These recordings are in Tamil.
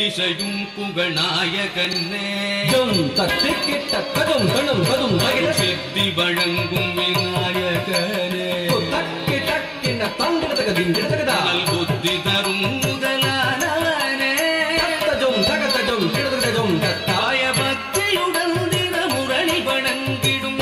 எத்திசையும் புகழ்நாயகனே சித்தி வழங்கும் விநாயகனே புத்தி தரும் முதலானவனே தாய பக்தியுடன் தினமுரணி வணங்கிடும்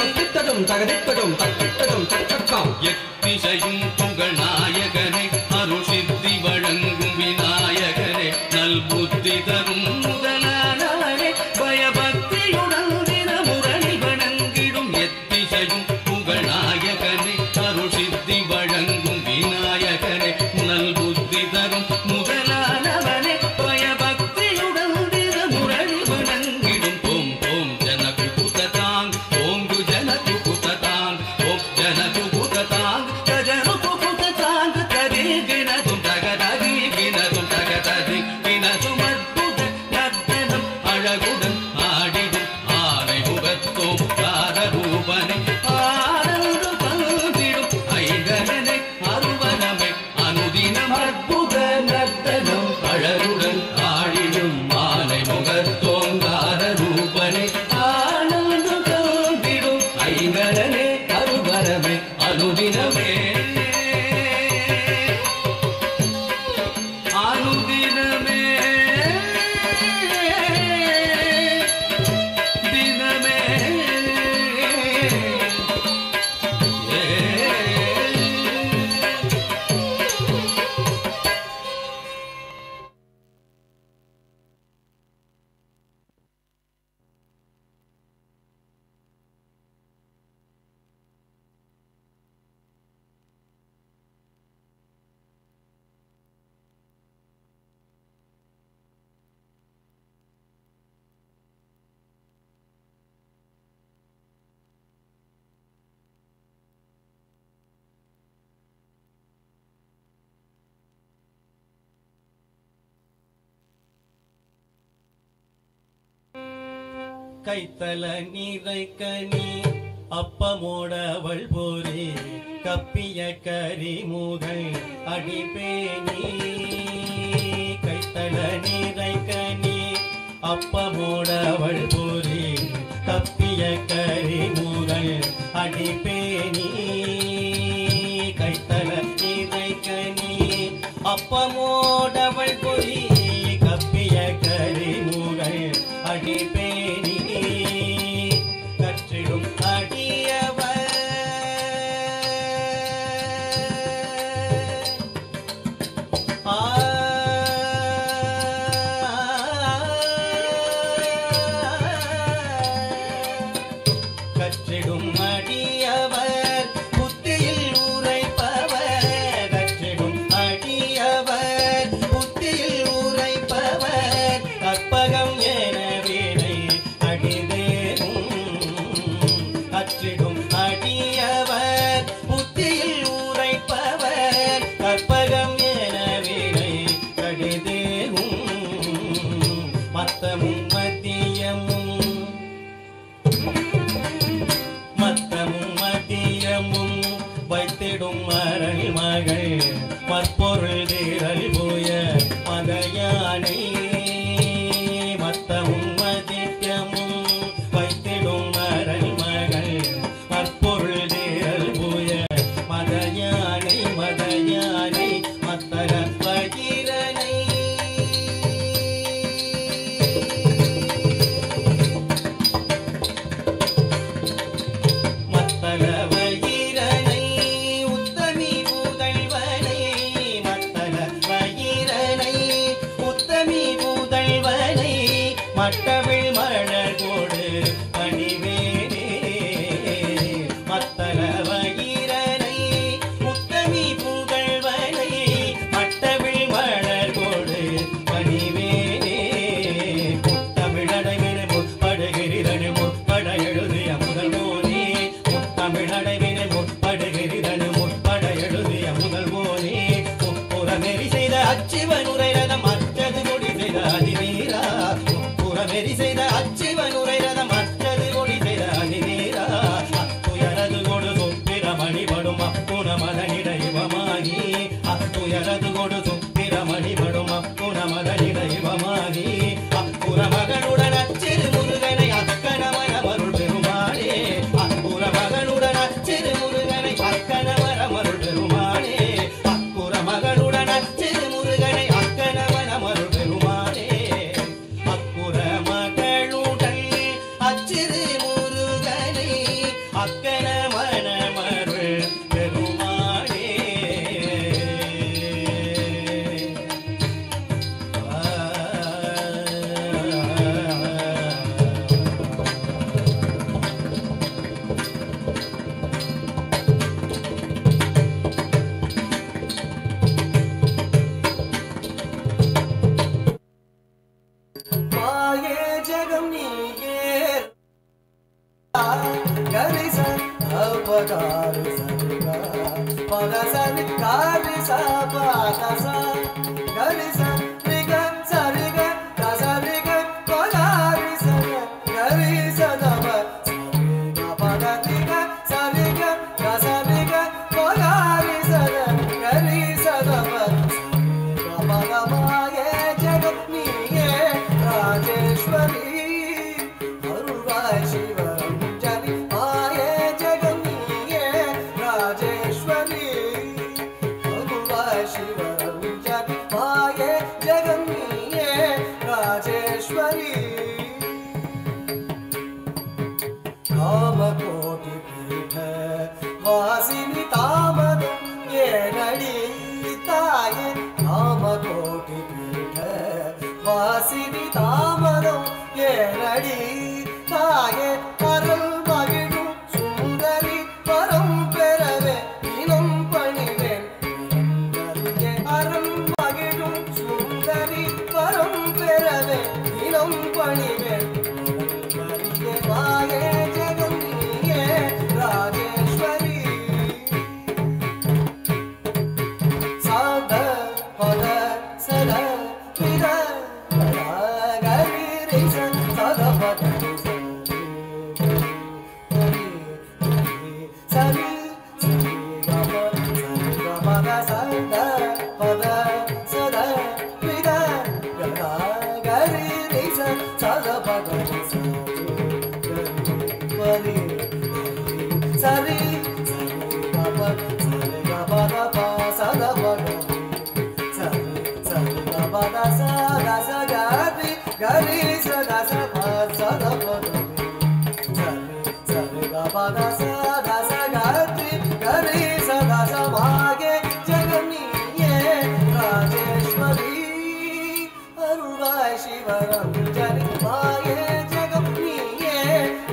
எத்திசையும் புகழ்நாயகனே அருள் சித்தி வழங்கும் விநாயகனே நல் புத்தி தரும் முதலானவனே பயபக்தியுடன் தினமுரணி வணங்கிடும் எத்திசையும் புகழ்நாயகனே அருள் சித்தி வழங்கும் விநாயகனே நல் புத்தி தரும் முதலானவனே பயபக்தியுடன் தினமுரணி வணங்கிடும் ஓம் ஓம் ஜனகுபுததாங் ஓம் கு ஜனகுபுததாங் ஓம் ஜனகுபுததாங் ஜனகுபுததாங் தரி கிணதும் தகதரி கிணதும் தகதரி கிணதும் அற்புத நர்த்தனம் அழகுடன் ஆடிடும் ஆனை முகத்தோம் காரரூபனை ஆனந்து பங்கிடும் ஐங்கரனை அருவனமை அனுதினம் அற்புத நர்த்தனம் அழகுடன் ஆடிடும் ஆனை முகத்தோம் காரரூபனை ஆனந்து பங்கிடும் ஐங்கரனை அருவனமை அனுதினமே அனுதினமே தினமே கைத்தல நீரை கனி அப்பமோடவள் போரே கப்பிய கரிமுகை அடிபேணி கைத்தல நீரை கனி அப்பமோடவள் போரே கப்பிய கரிமுகை அடிபேணி கைத்தல நீரை கனி அப்பமோடவள் போரே கப்பிய கரிமுகை அடிபேணி கற்றிடும் அடியவர் கற்றிடும் அடியவர் புத்தியில் உரைப்பவர் கற்றிடும் அடியவர் புத்தியில் உரைப்பவர் கற்பகம் என வீணை அடிதேனும் கற்றிடும் அடியவர் புத்தியில் உரைப்பவர் கற்பகம் என வீணை கடிதேனும் மத்தமும் மதியமும் வைத்திடும் மரள் மகள் மற்பொருள் தீரல் போய மதையானை மத்தமும் மதியமும் வைத்திடும் மரள் மகள் மற்பொருள் தீரல் போய மதையானை மதையானை மத்தர பகிரனை மத்தளவயிரனை உத்தமி புதல்வனை மத்தளவயிரனை உத்தமி புதல்வனை மட்டவிழ் மலர்கோடு பணிவேனே மத்தளவயிரனை உத்தமி புதல்வனை மட்டவிழ் மலர்கோடு பணிவேனே முத்தமிழடைவிடு முற்படுகிறீரனு முற்பட எழுதிய முதல் போனே முத்தமிழடைவிடு முற்படுகிறீரனு முற்பட எழுதிய முதல் போனே முப்புறமெறி செய்த அச்சிவன் உரைரதம் அச்சது கொடி செய்த அதிவீரா முப்புறமெறி பதமாகி அப்புற மகனுடன் அச்சிறு முருகனை அக்கணமரமருள் பெருமானே அப்புற மகனுடன் அச்சிறு முருகனை அக்கணமரமருள் பெருமானே அப்புற மகனுடன் அச்சிறு முருகனை அக்கணமரமருள் பெருமானே அப்புற மகளுடன் அச்சிறு முருகனை அக்கணமரமருள் பெருமானே माये जगम नीये गरिस अवगार सरिगा पदसन कारिस पादस गरिस रिगा सरिगा दसरिगा पदारिस गरिस नव सरिगा पदतिगा सरिगा दसरिगा पदारिस गरिस नव सरिगा पदमाये जगम नीये राजेश्वरी अरुवाय शिवरंजनी माये जगन्नीये राजेश्वरी अरुवाय शिवरंजनी माये जगन्नीये राजेश्वरी कामकोटि पीठ वासिनी तामदं ये नडीताये कामकोटि पीठ வாசினி தாமரம் ஏனடி தாயே அருள் மகிழும் சுந்தரி பரம் பெறவே இனம் பணிவேன் அருள் மகிழும் சுந்தரி பரம் பெறவே இனம் பணிவேன் மாயே ஜெகன்னியே ராஜேஸ்வரி சாத பத சத வித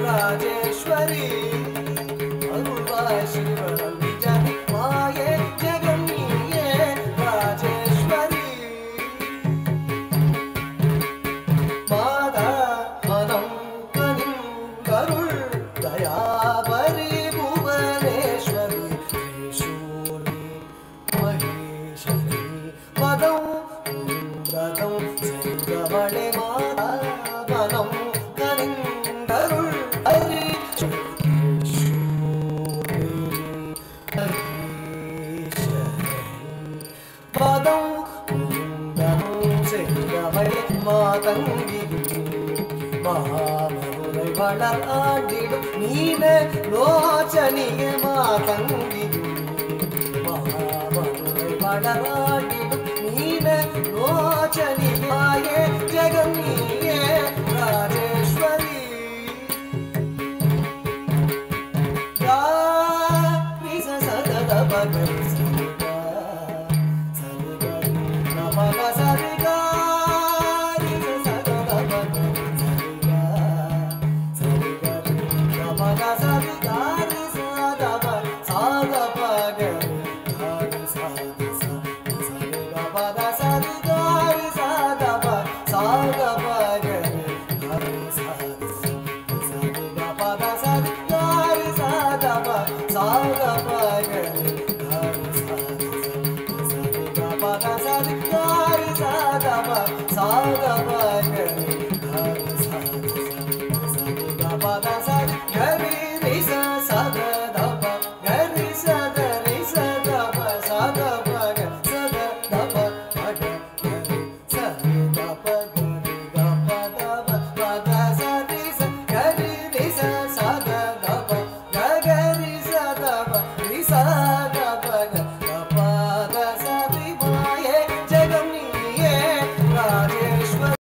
राजेश्वरी अरुवाय शिवरंजनी माये जगन्निये राजेश्वरी मादा मनम कनिं करुळ दयावरी भुवनेश्वरी त्रिशूली महेश्वरी पदं रदं सिंहवळे मादा मनम कनिं करुळ பதம் உந்தமும் செய்தவளே மாதங்கி மாமருளை வளர் ஆண்டிடும் நீனே லோச்சனிய மாதங்கி மாமருளை வளர் ஆண்டிடும் நீனே லோச்சனியாயே